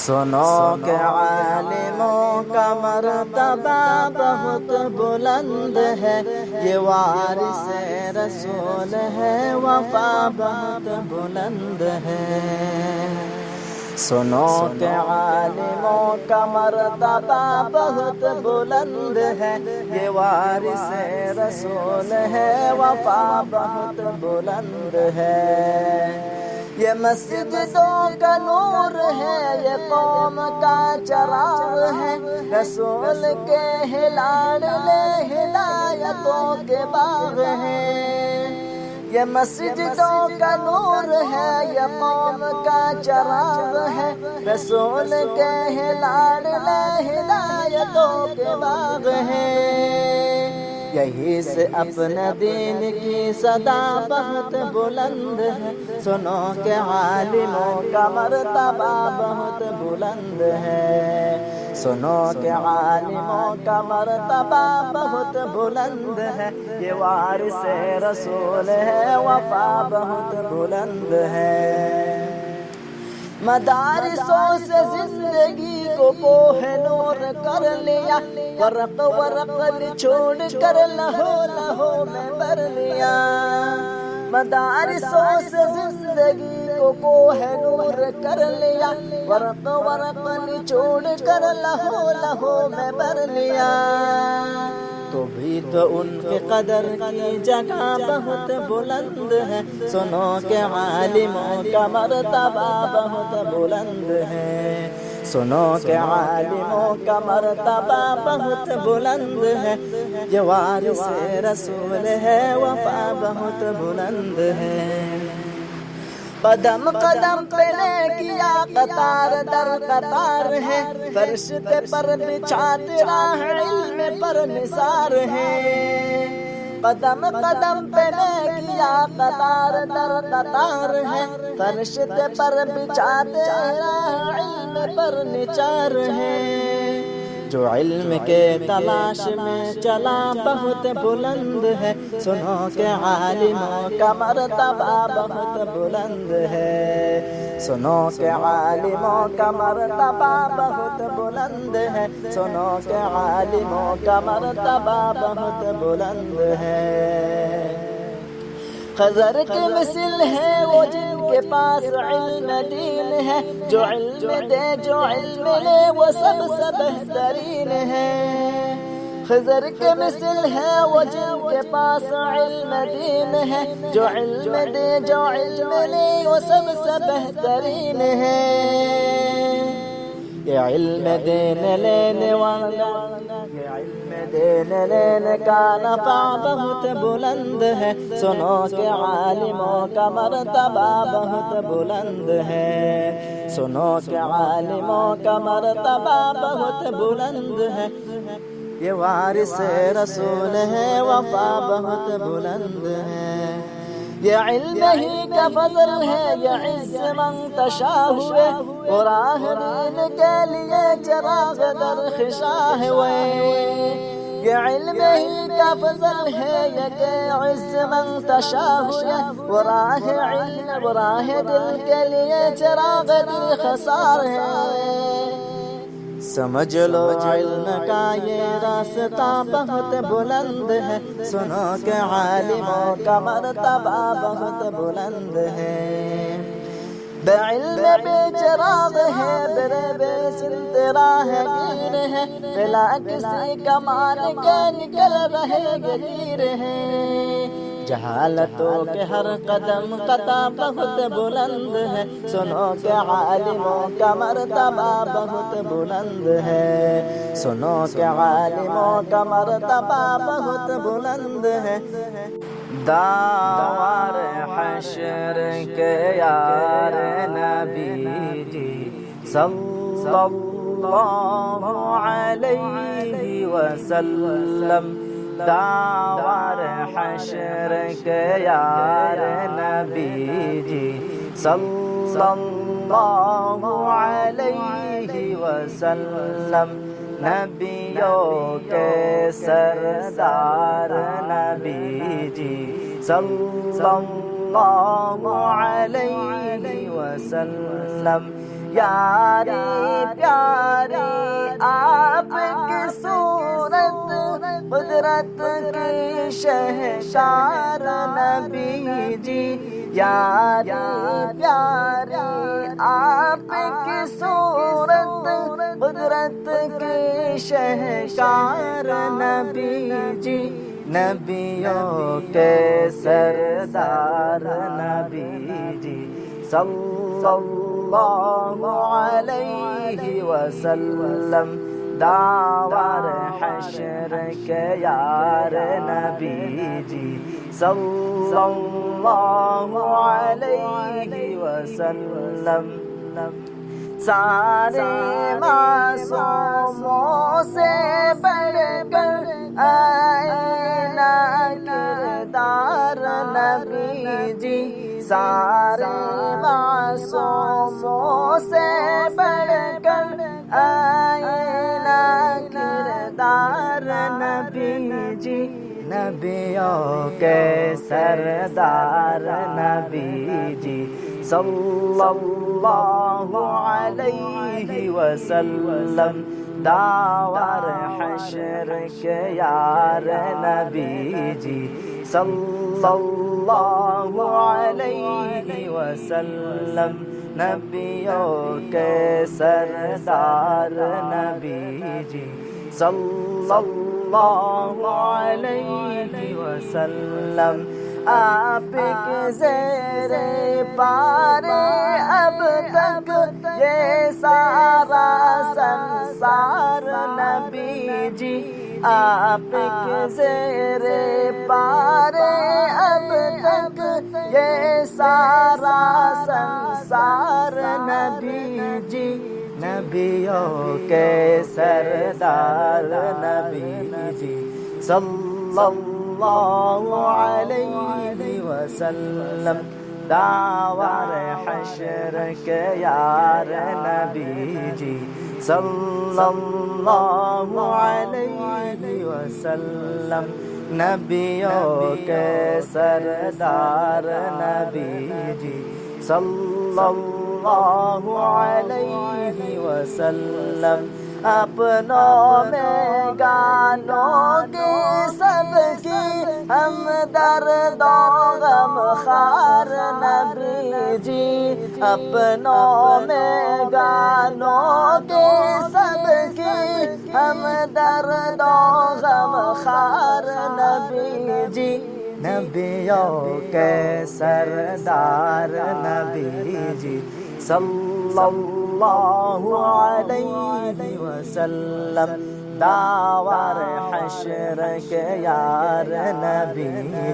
سنو کہ عالموں کا مرتبہ بہت بلند ہے، یہ وارث رسول ہے، وفا بہت بلند ہے۔ سنو کہ عالموں کا مرتبہ بہت بلند ہے، یہ وارث رسول ہے، وفا بہت بلند ہے۔ یہ مسجدوں کا نور ہے، یہ قوم کا چراغ ہے، رسول کے ہلاڑے ہدایتوں کے باغ ہیں۔ یہ مسجدوں کا نور ہے، یہ قوم کا چراغ ہے، رسول کے ہلاڑے ہدایتوں کے باغ ہیں۔ یہی سے اپنے دین کی صدا بہت بلند ہے، سنو کہ عالموں کا مرتبہ بہت بلند ہے۔ سنو کہ عالموں کا مرتبہ بہت بلند ہے، یہ وارث رسول ہے، وفا بہت بلند ہے۔ مدارسوں سے زندگی کو کوہ نور کر لیا، ورق ورق نچوڑ کر لہو لہو میں بھر لیا۔ مدارسوں سے زندگی کو کوہ نور کر لیا، ورق ورق نچوڑ کر لہو لہو میں بھر لیا۔ تو بھی تو ان کی قدر کی جگہ بہت بلند ہے، سنو کہ عالموں کا مرتبہ بہت بلند ہے۔ سنو کہ عالموں کا مرتبہ بہت بلند ہے، یہ وارث رسول ہے، وفا بہت بلند ہے۔ قدم قدم پہ کیا قطار در قطار ہے، فرشتے پر بچھاتے راہ علم پر نثار ہے۔ قدم قدم پہ کیا قطار در قطار ہے، فرشتے پر بچھاتے راہ علم پر نثار ہے۔ جو علم کے تلاش میں چلا بہت بلند ہے، سنو کہ عالموں کا مرتبہ بہت بلند ہے۔ سنو کہ عالموں کا مرتبہ بہت بلند ہے، سنو کہ عالموں کا مرتبہ بہت بلند ہے۔ خضر کے مثل ہے وہ جن کے پاس علم دین ہے، جو علم دے جو علم لے وہ سب سے بہترین ہے۔ خضر کے مثل ہے وہ جن کے پاس علم دین ہے، جو علم دے جو علم لے وہ سب سے بہترین ہے۔ یہ علم دینے لینے والا، یہ علم دینے لینے کا نفع بہت بلند ہے، سنو کہ عالموں کا مرتبہ بہت بلند ہے۔ سنو کہ عالموں کا مرتبہ بہت بلند ہے، یہ وارث رسول ہے، وفا بہت بلند ہے۔ یہ علم ہی کا فضل ہے، یہ عز منتشا ہوئے، اور راہ دین کے لیے چراغ در خشاں ہوئے۔ یہ علم ہی کا فضل ہے، یہ کہ عز منتشا ہوئے، اور راہ علم راہ دل کے لیے چراغ در خسار ہے۔ سمجھ لو علم کا یہ راستہ بہت بلند ہے، سنو کہ عالموں کا مرتبہ بہت بلند ہے۔ بے علم بے چراغ ہے، بے سنت راہ گیر ہے، بلا کسی کمان کے نکل رہے گیر ہیں۔ جہالتوں کے ہر قدم قطع بہت بلند ہے، سنو کہ عالموں کا مرتبہ بہت بلند ہے۔ سنو کہ عالموں کا مرتبہ بہت بلند ہے۔ داور حشر کے یار نبی جی صلی اللہ علیہ وسلم، داور حشر کے یار نبی جی صلی اللہ علیہ وسلم، نبیوں کے سردار نبی جی صلی اللہ علیہ وسلم، یاری قدرت کی شہنشار نبی جی، پیاری پیاری آپ کی صورت، قدرت کی شہنشار نبی جی، نبیوں کے سردار نبی جی، صلی اللہ علیہ وسلم، داور حشر کے یار نبی جی، صلی اللہ علیہ وسلم، سارے معصوموں سے بڑھ کر آئینہ کردار نبی جی، سارے معصوموں سے بڑھ کر آئینہ کردار نبی جی، نبیوں کے سردار نبی جی، صلی اللہ علیہ وسلم، داور حشر کے یار نبی جی، صلی اللہ علیہ وسلم، نبیوں کے سردار نبی جی، صلی اللہ علیہ وسلم، آپ کے زیر پارے اب تک یہ سارا سنسار نبی جی، آپ کے زیر پارے اب تک یہ سارا سنسار نبی جی، نبیوں کے سردار نبی جی، صلی اللہ علیہ وسلم، داور حشر کے یار نبی جی، صلی اللہ علیہ وسلم، نبیوں کے سردار نبی جی، صلی اللہ علیہ وسلم، اپنوں میں گانوں کی سب کی ہم درد و غم خوار نبی جی، اپنوں میں گانوں کی سب کی ہم درد و غم خوار نبی جی، نبیوں کے سردار نبی جی، صلی اللہ علیہ وسلم، داور حشر کے یار نبی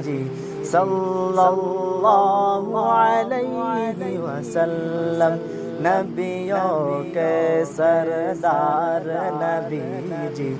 جی، صلی اللہ علیہ وسلم، نبیوں کے سردار نبی جی،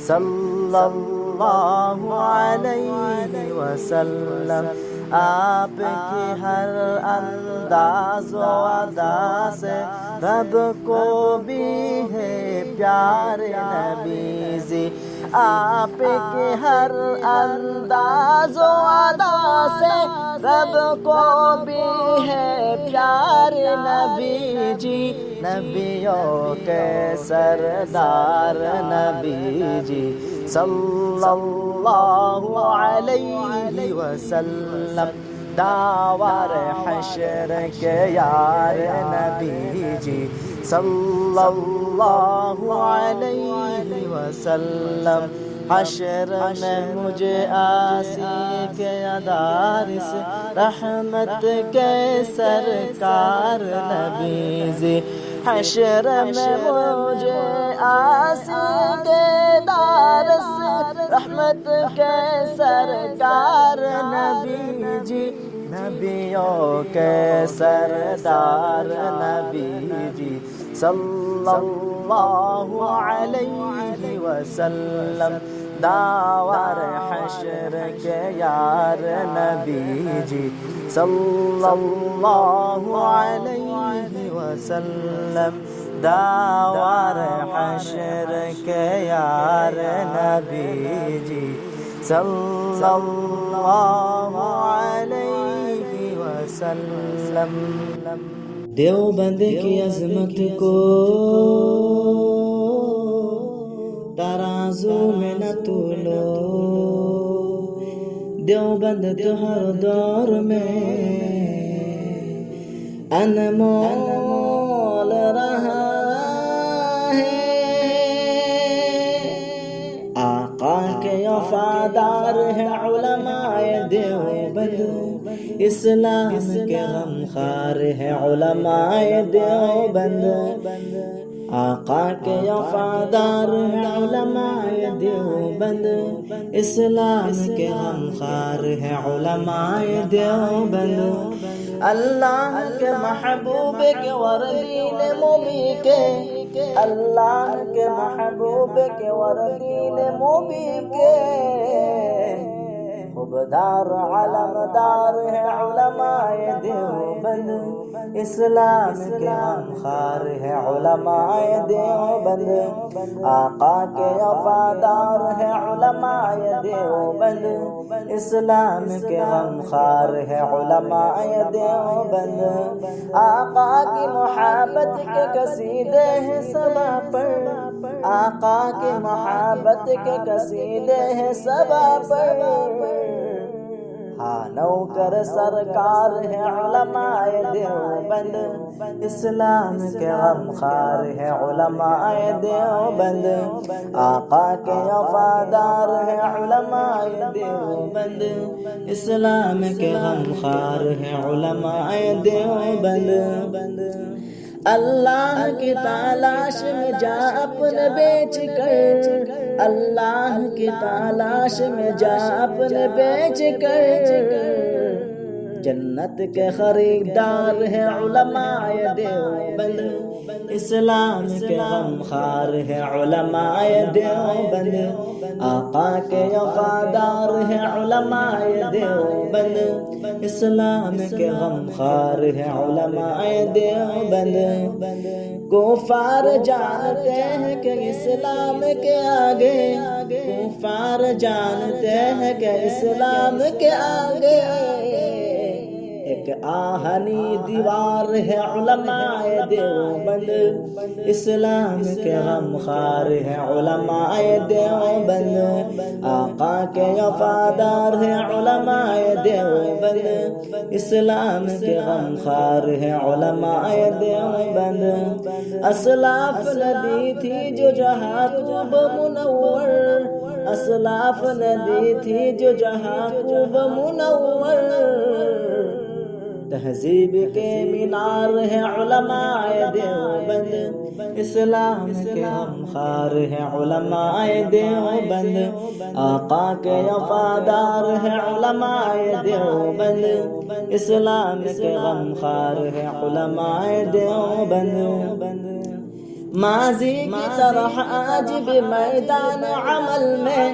صلی اللہ علیہ وسلم، آپ کی ہر انداز و ادا سے رب کو بھی ہے پیار نبی جی، آپ کے ہر انداز و ادا سے رب کو بھی ہے پیار نبی جی، نبیوں کے سردار نبی جی، صلی اللہ علیہ وسلم، داور حشر کے یار نبی جی، صلی اللہ علیہ وسلم، حشر میں مجھے آسی کے ادارس رحمت کے سرکار نبی جی، حشر میں مجھے آسی کے دارس رحمت کے سرکار نبی جی، نبیوں کے سردار نبی جی، صلی اللہ علیہ وسلم، داور حشر کے یار نبی جی، صلی اللہ علیہ وسلم، داور حشر کے یار نبی جی، صلی اللہ علیہ وسلم۔ دیوبند کی عظمت کو ترازو میں نہ تولو، دیوبند تو ہر دور میں انمول رہا ہے، آقا کے وفادار ہیں علماء دیوبند، اسلام کے غمخوار ہیں علماء دیوبند، آقا کے وفادار ہیں علماء دیوبند، اسلام کے غمخوار ہیں علماء دیوبند، اللہ کے محبوب کے وردین مومی کے، اللہ کے محبوب کے وردین مومی کے، خبدار علمدار ہے علماء دیوبند، اسلام کے غمخوار ہے علماء دیوبند، آقا کے وفادار ہے علماء دیوبند، اسلام کے غمخوار ہے علماء دیوبند، آقا کی محبت کے قصیدے ہیں سبا پر، آقا کی محبت کے قصیدے ہیں سبا پر، ہاں نوکر سرکار ہے علماء دیوبند، اسلام کے غمخوار ہے علماء دیوبند، آقا کے وفادار ہے علماء دیوبند، اسلام کے غمخوار ہے علماء دیوبند، اللہ کی تلاش میں جا اپنے بیچ کر، اللہ کی تلاش میں جا اپنے بیچ کر، جنت کے خریدار ہیں علماء دیوبند، اسلام کے غمخوار ہیں علماء دیوبند، آقا کے وفادار ہیں علماء دیوبند، اسلام کے غمخوار ہیں علماء دیوبند، کفار جانتے ہیں کہ اسلام کے آگے، کفار جانتے ہیں کہ اسلام کے آگے ایک آہنی دیوار ہے علماء دیوبند، اسلام کے غمخوار ہے علماء دیوبند، آقا کے وفادار ہے علماء دیوبند، اسلام کے غمخوار ہے علماء دیوبند، اسلاف ندی تھی جو جہاں خوب منور، اسلاف ندی تھی جو جہاں خوب منور، تہذیب کے مینار ہے علماء دیوبند، اسلام کے غمخوار ہے علماء دیوبند، آقا کے وفادار ہے علماء دیوبند، اسلام کے غمخوار ہے علماء دیوبند، ماضی کی طرح آج بھی میدان عمل میں،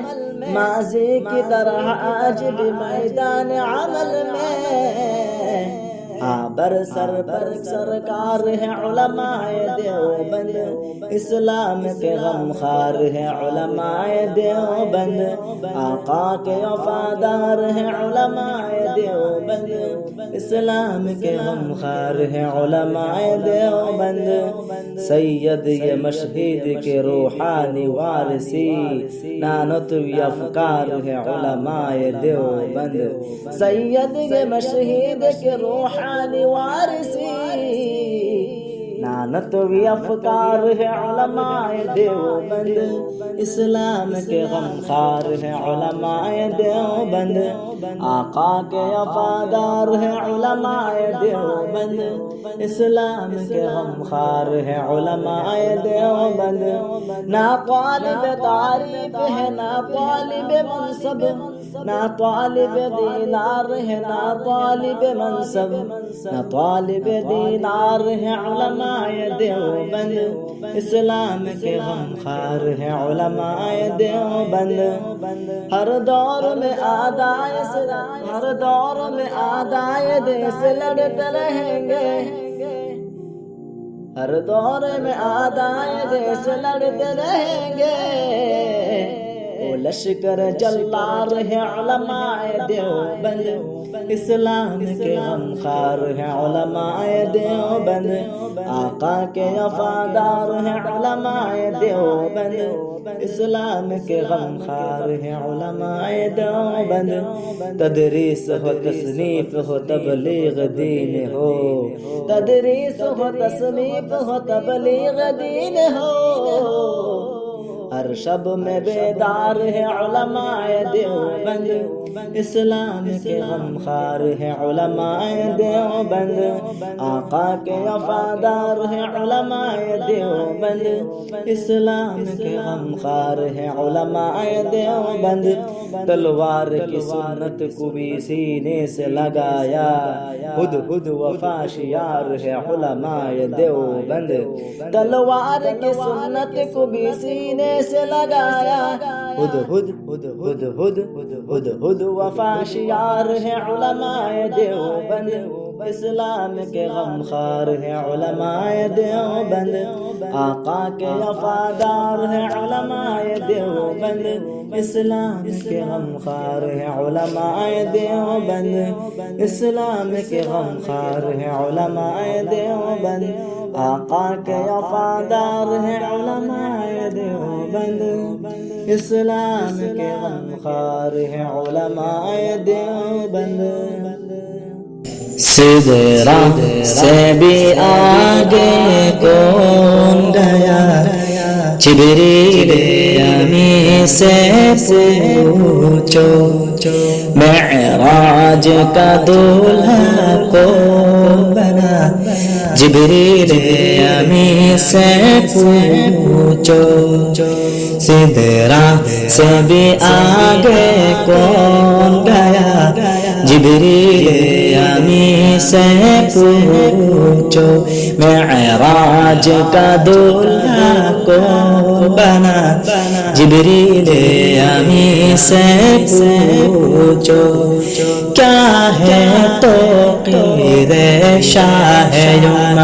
ماضی کی طرح آج بھی میدان عمل میں، بر سر پر سرکار ہے علماء دیوبند، اسلام کے غمخوار ہے علماء دیوبند، آقا کے وفادار ہے علماء دیوبند، اسلام کے غمخوار ہے علماء دیوبند، سید یہ مشہد کے روحانی وارثی، نانوتوی افکار ہے علماء دیوبند، سید یہ مشہد کے روحانی وارثی، نانوتوی افکار ہے علماء دیوبند، اسلام کے غمخوار ہے علماء دیوبند، آقا کے وفادار ہے علماء دیوبند، اسلام کے غمخوار ہے علماء دیوبند، نہ طالب تعریف ہے نہ طالب منصب، نہ طالب دینار ہے نہ طالب منصب، نہ طالب دینار ہے علماء دیوبند، اسلام کے غمخوار ہے علماء دیوبند، ہر دور میں آدائے ہر دور میں آدائے دیس لڑتے رہیں گے، ہر دور میں آدائے دیس لڑتے رہیں گے، وہ لشکر جلار ہے علماء دیوبند، اسلام کے غمخوار ہے علماء دیوبند، آقا کے وفادار ہیں علماء دیوبند، اسلام کے غمخوار ہیں علماء دیوبند، تدریس ہو تصنیف ہو تبلیغ دین ہو، تدریس ہو تصنیف ہو تبلیغ دین ہو، ہر شب میں بیدار ہے علماء دیوبند، اسلام کے غمخوار ہے علماء دیوبند، آقا کے وفادار ہے علماء دیوبند، اسلام کے غمخوار ہے علماء دیوبند، تلوار کی سنت کو بھی سینے سے لگایا، ہد ہد وفا شیار ہے علماء دیوبند، تلوار کی سنت کو بھی سینے سے لگایا، ہد ہد ہد ہد ہد ہد ہد وفا شیار ہے علماء دیوبند، اسلام کے غمخوار ہے علماء دیوبند، آقا کے وفادار ہے علماء دیوبند، اسلام کے غمخوار ہے علماء دیوبند، اسلام کے غمخوار ہے علماء دیوبند، آقا کے وفادار ہے علماء دیوبند، اسلام کے غمخوار ہے علماء دیوبند۔ سدرہ سے بھی آگے کون گیا، جبریل امین سے پوچھو، معراج کا دولہا کون بنا، جبریل امین سے پوچھو، سدرہ سے بھی آگے کون گیا، جبریل امین سے پوچھو، معراج کا دولہا کون بنا، جبریل امین سے پوچھو، کیا ہے توقیر شاہ امم،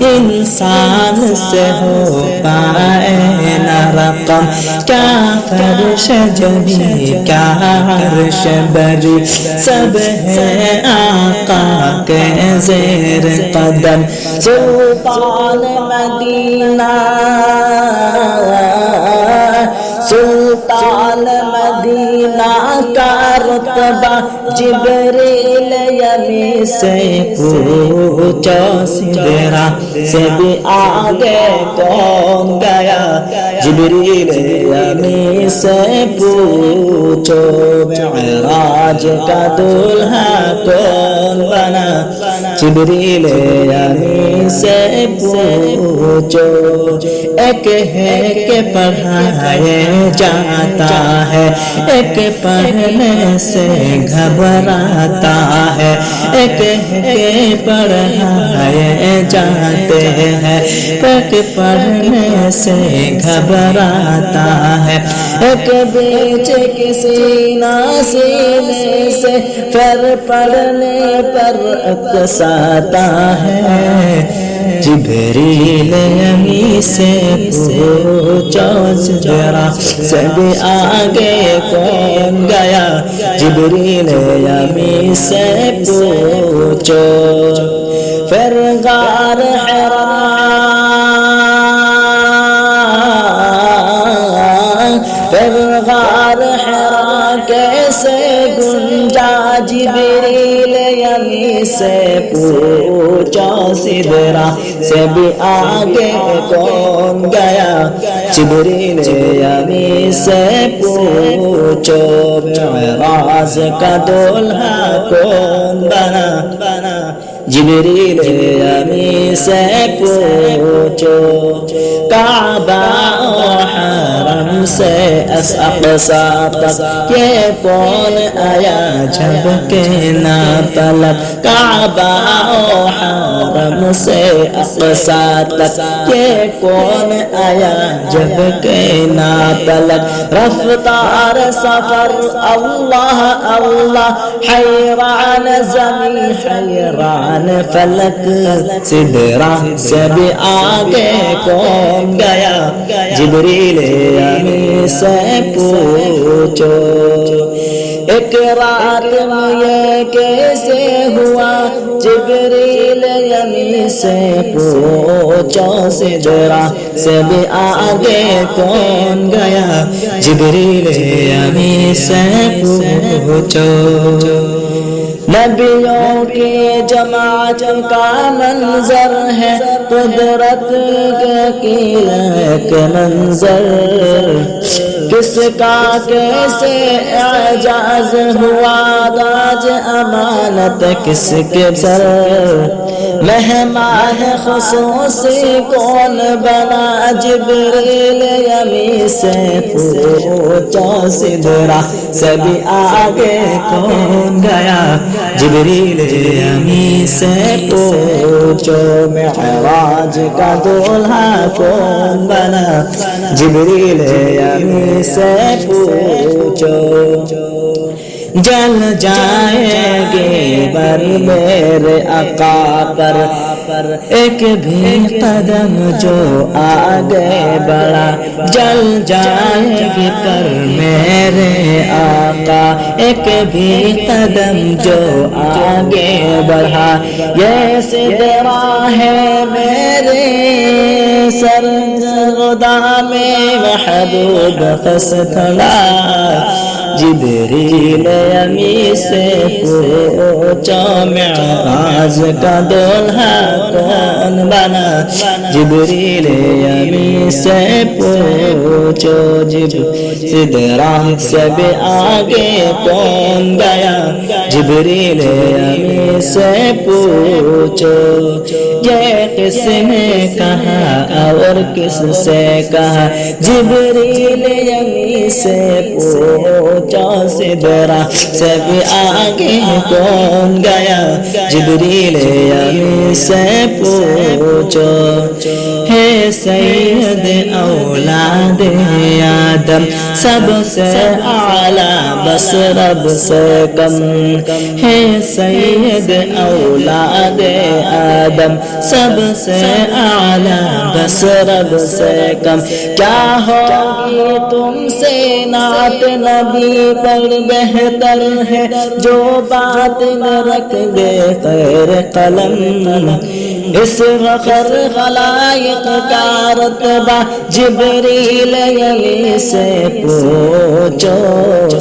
انسان سے ہو پائے نہ رقم، کیا فرش جبی کیا عرش بری، سب ہے آقا کے زیر قدم، سلطان مدینہ سلطان مدینہ کا رتبہ، جبریل امین سے پوچھو، سدرہ سے بھی آگے کون گیا، جبریل امین سے پوچھو، معراج کا دولہا کون بنا، جبریل امین سے پوچھو، ایک ہے کہ پڑھائے جاتا ہے، ایک پڑھنے سے گھبراتا ہے، ایک کہ پڑھائے جاتے ہیں، ایک پڑھنے سے گھبراتا ہے، ایک بیچ کسی ناسینے سے پھر پڑھنے پر اکساتا ہے، جبریل امین سے پوچھو، سدرہ سے بھی آگے کون گیا، جبریل امین سے پوچھو، پھر غار حرا پھر غار حرا کیسے گنجا، جبریل امین سے پوچھو، سدرہ سے بھی آگے کون گیا، جبریل امین سے پوچھو، معراج کا دولہا کون بنا، جبریل امین سے پوچھو، کعبہ و حرم سے اقصی تک یہ کون آیا جب کہ نہ طلب، کعبہ و حرم سے اقصی تک یہ کون آیا جب کہ نہ طلب، رفتار سفر اللہ اللہ، حیران زمین حیران فلک، سدرہ سے بھی آگے کون گیا، جبریل امین سے پوچھو، ایک رات میں یہ کیسے ہوا، جبریل امین سے پوچھو سدرا سے بھی آگے کون گیا جبریل امی سے پوچھو نبیوں کی جماعت کا منظر ہے قدرت کی ایک منظر کس کا کیسے اعجاز ہوا تاج امانت کس کے سر مہمان خصوصی کون بنا جبریل امی سے پوچھو سدرا سے بھی آگے کون گیا جبریل امی سے پوچھو معراج کا دولہا کون بنا جبریل امی سے پوچھو جل جائیں گے بر میرے آقا پر ایک بھی قدم جو آگے بڑھا جل جائیں گے پر میرے آقا ایک بھی قدم جو آگے بڑھا یہ سدرا ہے میرے سر خدا میں محبوب فستلا جبریل امی سے پوچھو معراج کا دولہا کون بنا جبریل امی سے پوچھو سدرا سے بھی آگے کون گیا جبریل امی سے پوچھو یہ کس نے کہا اور کس سے کہا جبریل امی سے پوچھو سدرا سے بھی آگے کون گیا جبریل امی سے پوچھو ہے سید اولاد آدم سب سے اعلیٰ بس رب سے کم ہے سید اولاد آدم سب سے اعلیٰ بس رب سے کم کیا ہوگی تم سے نعت نبی پر بہتر ہے جو بات نہ رکھ دے خیر قلم اس فخر خلائق کا رتبہ جبریل امی سے پوچھو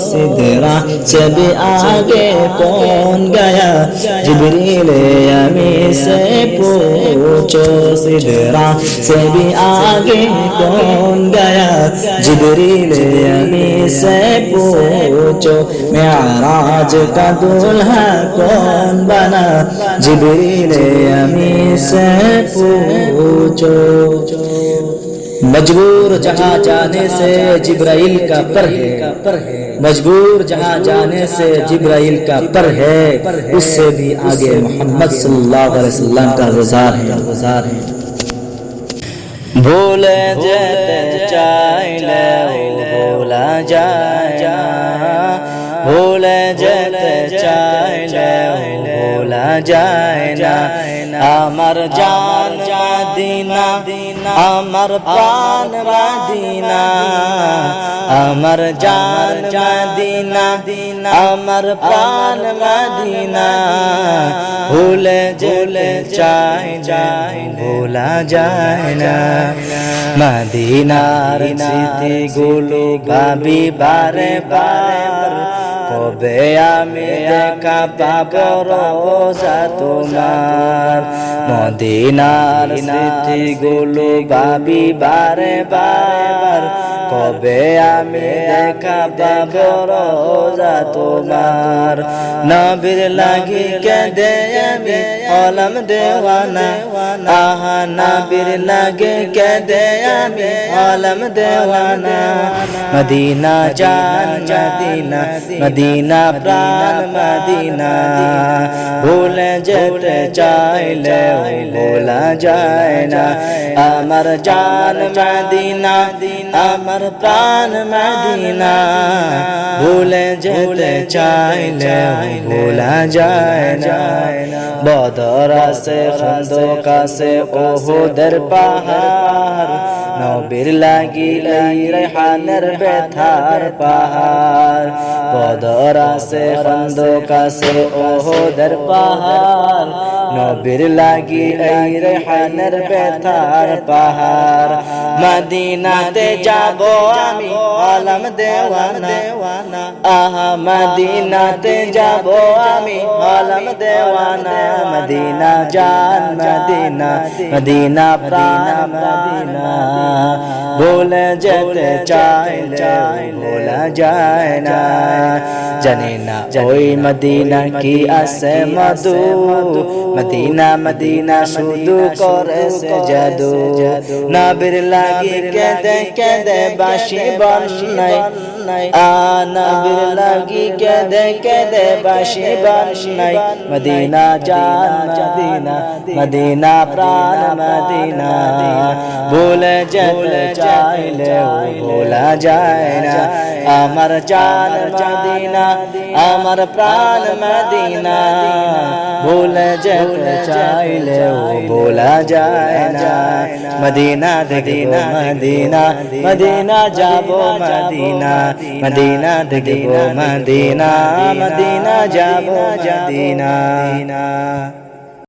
سدرا سے بھی آگے کون گیا جبریل امی سے پوچھو سدرا سے بھی آگے کون گیا جبریل امی سے پوچھو معراج کا دولہا کون بنا جبریل امی سے پوچھو مجبور جہاں جانے سے جبرائیل کا پر ہے مجبور جہاں جانے سے جبرائیل کا پر ہے اس سے بھی آگے محمد صلی اللہ علیہ وسلم کا گزار ہے بھولے جاتے چاہیے بھولا جایا بھولے جاتے چاہیے بھولا جائے نا امر جان مدینہ امر پران مدینہ امر جان مدینہ امر پران مدینہ بھولے جلے چاہیے بھولا جائے نا مدینہ رسیتی گولو بابی بارے بار কবে আমি দেখা পাবো রোজা তোমার মদিনার স্মৃতিগুলো ভাবি বারে বার কবে আমি দেখা পাবো রোজা তোমার নবীর লাগি কেঁদে আমি হলাম দেওয়ানা আহা নবীর লাগে কেঁদে আমি হলাম দেওয়ানা মদিনা জান মদিনা মদিনা প্রাণ মদিনা ভুলে যেতে চাইলে ভোলা যায় না আমার জান মদিনা আমার প্রাণ মদিনা ভুলে যেতে চাইলে ভোলা যায় না বদর আছে খন্দক আছে ওহুদের পাহাড় নবীর লাগি এই রেহানের ব্যথার পাহাড় বদর আছে খন্দক আছে ওহুদের পাহাড় নবীর লাগি এই রেহানের ব্যথার পাহাড় মদিনাতে যাব আমি আলম দেওয়ানা আহা মদিনাতে যাব আমি আলম দেওয়ানা মদিনা জান মদিনা মদিনা প্রাণ মদিনা ভুলে যেতে চাইলে ভোলা যায় না জানি না ওই মদিনা কি আছে মধু মদিনা মদিনা শুধু করে সে জাদু নবীর লাগি কেঁদে কেঁদে বাঁশি বানাই নবীর লাগি কেঁদে কেঁদে বাঁশি বানাই মদিনা জান মদিনা মদিনা প্রাণ মদিনা ভুলে যেতে চাইলে ভোলা যায় না আমার জান মদিনা আমার প্রাণ মদিনা ভুলে যেতে চাইলে ভোলা যায় না মদিনা দেখব মদিনা মদিনা যাব মদিনা মদিনা দেখব মদিনা মদিনা যাব মদিনা